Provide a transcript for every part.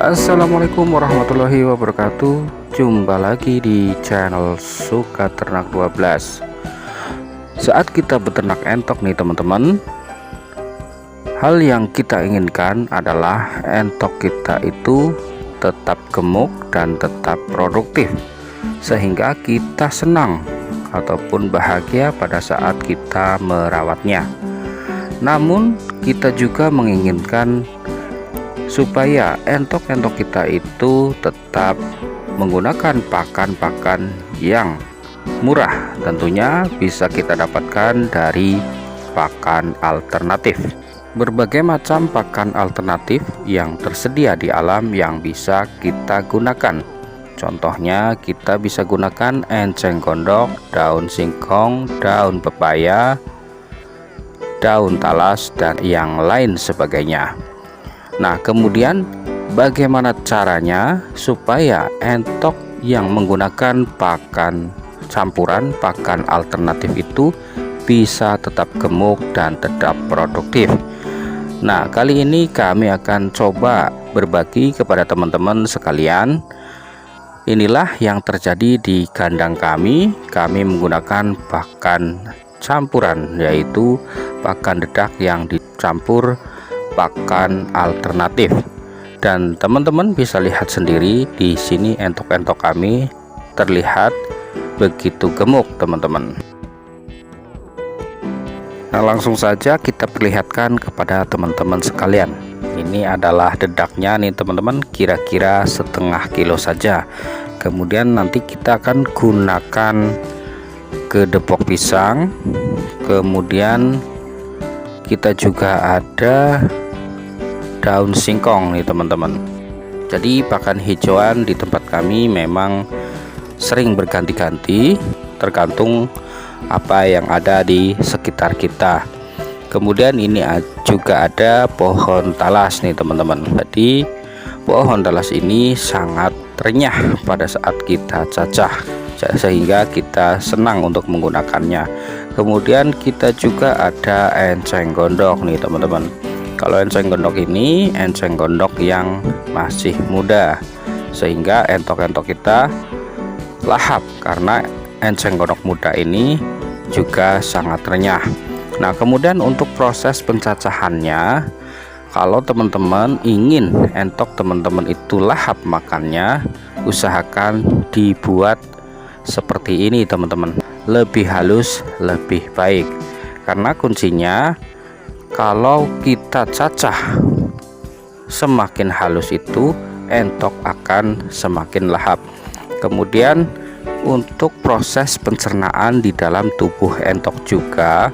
Assalamualaikum warahmatullahi wabarakatuh. Jumpa lagi di channel Suka Ternak 12. Saat kita beternak entok nih teman-teman, hal yang kita inginkan adalah entok kita itu tetap gemuk dan tetap produktif, sehingga kita senang ataupun bahagia pada saat kita merawatnya. Namun kita juga menginginkan supaya entok-entok kita itu tetap menggunakan pakan-pakan yang murah, tentunya bisa kita dapatkan dari pakan alternatif. Berbagai macam pakan alternatif yang tersedia di alam yang bisa kita gunakan. Contohnya kita bisa gunakan enceng gondok, daun singkong, daun pepaya, daun talas, dan yang lain sebagainya. Nah, kemudian bagaimana caranya supaya entok yang menggunakan pakan campuran, pakan alternatif itu bisa tetap gemuk dan tetap produktif? Nah, kali ini kami akan coba berbagi kepada teman-teman sekalian. Inilah yang terjadi di kandang kami. Kami menggunakan pakan campuran, yaitu pakan dedak yang dicampur pakan alternatif, dan teman-teman bisa lihat sendiri di sini entok-entok kami terlihat begitu gemuk teman-teman. Nah, langsung saja kita perlihatkan kepada teman-teman sekalian. Ini adalah dedaknya nih teman-teman, kira-kira setengah kilo saja. Kemudian nanti kita akan gunakan kedepok pisang, kemudian kita juga ada daun singkong nih teman-teman. Jadi pakan hijauan di tempat kami memang sering berganti-ganti tergantung apa yang ada di sekitar kita. Kemudian ini juga ada pohon talas nih teman-teman. Jadi pohon talas ini sangat renyah pada saat kita cacah, sehingga kita senang untuk menggunakannya. Kemudian kita juga ada enceng gondok nih teman-teman. Kalau enceng gondok ini enceng gondok yang masih muda, sehingga entok-entok kita lahap karena enceng gondok muda ini juga sangat renyah. Nah, kemudian untuk proses pencacahannya, kalau teman-teman ingin entok teman-teman itu lahap makannya, usahakan dibuat seperti ini teman-teman, lebih halus lebih baik, karena kuncinya kalau kita cacah semakin halus itu entok akan semakin lahap. Kemudian untuk proses pencernaan di dalam tubuh entok juga,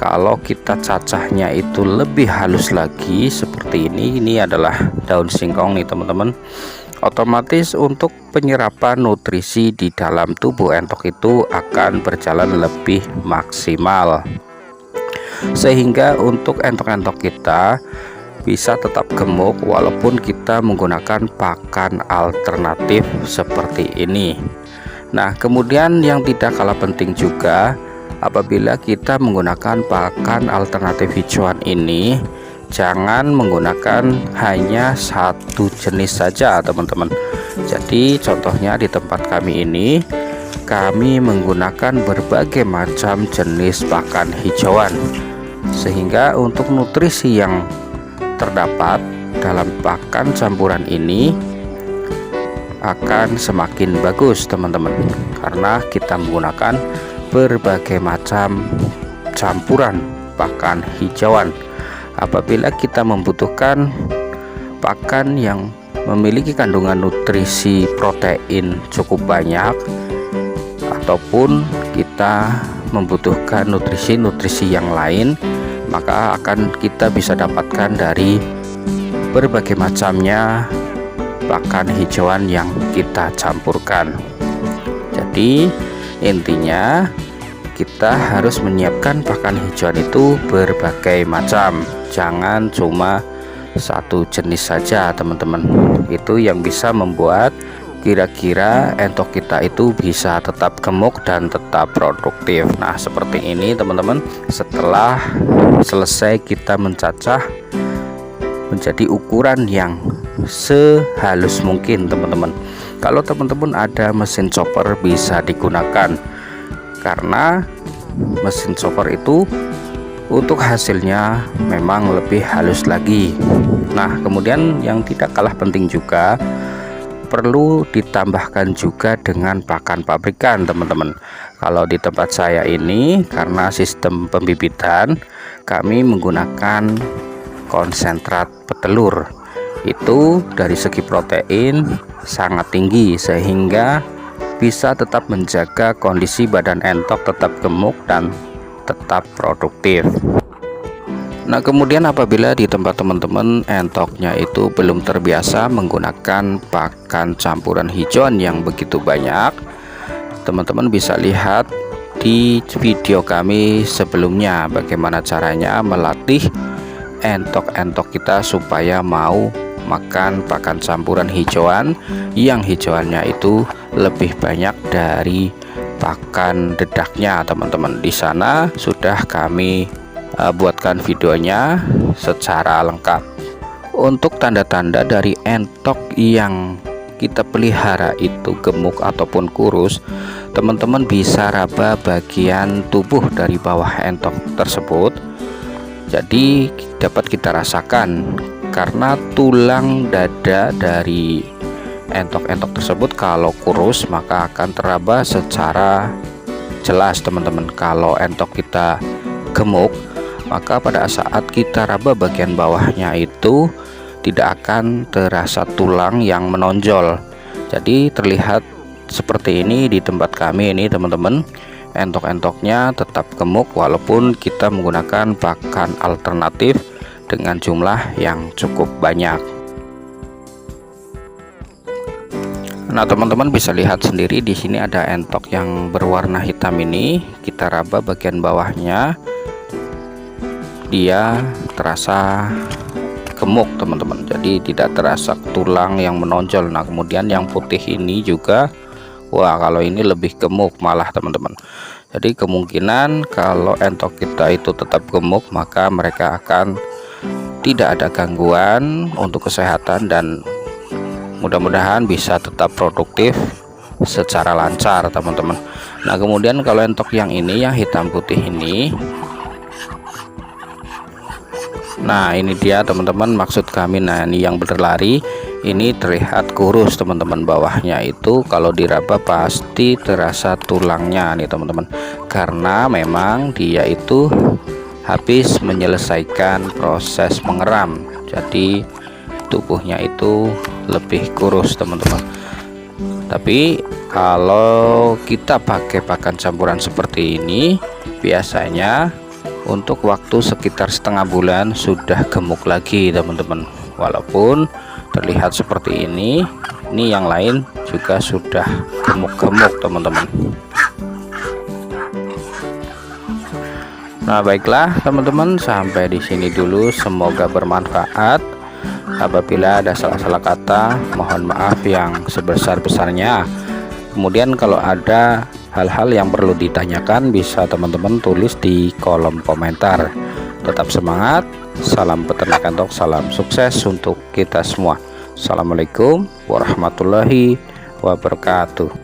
kalau kita cacahnya itu lebih halus lagi seperti ini adalah daun singkong nih teman-teman, otomatis untuk penyerapan nutrisi di dalam tubuh entok itu akan berjalan lebih maksimal, sehingga untuk entok-entok kita bisa tetap gemuk walaupun kita menggunakan pakan alternatif seperti ini. Nah, kemudian yang tidak kalah penting juga, apabila kita menggunakan pakan alternatif hijauan ini, jangan menggunakan hanya satu jenis saja teman-teman. Jadi contohnya di tempat kami ini, kami menggunakan berbagai macam jenis pakan hijauan, sehingga untuk nutrisi yang terdapat dalam pakan campuran ini akan semakin bagus teman-teman, karena kita menggunakan berbagai macam campuran pakan hijauan. Apabila kita membutuhkan pakan yang memiliki kandungan nutrisi protein cukup banyak, ataupun kita membutuhkan nutrisi-nutrisi yang lain, maka akan kita bisa dapatkan dari berbagai macamnya pakan hijauan yang kita campurkan. Jadi intinya kita harus menyiapkan pakan hijauan itu berbagai macam, jangan cuma satu jenis saja teman-teman. Itu yang bisa membuat kira-kira entok kita itu bisa tetap gemuk dan tetap produktif. Nah, seperti ini teman-teman. Setelah selesai kita mencacah menjadi ukuran yang sehalus mungkin teman-teman. Kalau teman-teman ada mesin chopper bisa digunakan, karena mesin chopper itu untuk hasilnya memang lebih halus lagi. Nah, kemudian yang tidak kalah penting juga perlu ditambahkan juga dengan pakan pabrikan teman-teman. Kalau di tempat saya ini, karena sistem pembibitan, kami menggunakan konsentrat petelur. Itu dari segi protein sangat tinggi, sehingga bisa tetap menjaga kondisi badan entok tetap gemuk dan tetap produktif. Nah, kemudian apabila di tempat teman-teman entoknya itu belum terbiasa menggunakan pakan campuran hijauan yang begitu banyak, teman-teman bisa lihat di video kami sebelumnya bagaimana caranya melatih entok-entok kita supaya mau makan pakan campuran hijauan yang hijauannya itu lebih banyak dari pakan dedaknya teman-teman. Di sana sudah kami buatkan videonya secara lengkap. Untuk tanda-tanda dari entok yang kita pelihara itu gemuk ataupun kurus, teman-teman bisa raba bagian tubuh dari bawah entok tersebut. Jadi dapat kita rasakan, karena tulang dada dari entok-entok tersebut kalau kurus maka akan teraba secara jelas teman-teman. Kalau entok kita gemuk, maka pada saat kita raba bagian bawahnya itu tidak akan terasa tulang yang menonjol. Jadi terlihat seperti ini di tempat kami ini teman-teman. Entok-entoknya tetap gemuk walaupun kita menggunakan pakan alternatif dengan jumlah yang cukup banyak. Nah, teman-teman bisa lihat sendiri di sini ada entok yang berwarna hitam ini. Kita raba bagian bawahnya, dia terasa gemuk teman-teman, jadi tidak terasa tulang yang menonjol. Nah, kemudian yang putih ini juga, wah, kalau ini lebih gemuk malah teman-teman. Jadi kemungkinan kalau entok kita itu tetap gemuk, maka mereka akan tidak ada gangguan untuk kesehatan dan mudah-mudahan bisa tetap produktif secara lancar teman-teman. Nah, kemudian kalau entok yang ini, yang hitam putih ini, nah ini dia teman-teman maksud kami. Nah, ini yang berlari ini terlihat kurus teman-teman, bawahnya itu kalau diraba pasti terasa tulangnya nih teman-teman, karena memang dia itu habis menyelesaikan proses mengeram, jadi tubuhnya itu lebih kurus teman-teman. Tapi kalau kita pakai pakan campuran seperti ini, biasanya untuk waktu sekitar setengah bulan sudah gemuk lagi teman-teman. Walaupun terlihat seperti ini yang lain juga sudah gemuk-gemuk teman-teman. Nah, baiklah teman-teman, sampai di sini dulu, semoga bermanfaat. Apabila ada salah-salah kata, mohon maaf yang sebesar-besarnya. Kemudian kalau ada hal-hal yang perlu ditanyakan, bisa teman-teman tulis di kolom komentar. Tetap semangat, salam peternak entok, salam sukses untuk kita semua. Assalamualaikum warahmatullahi wabarakatuh.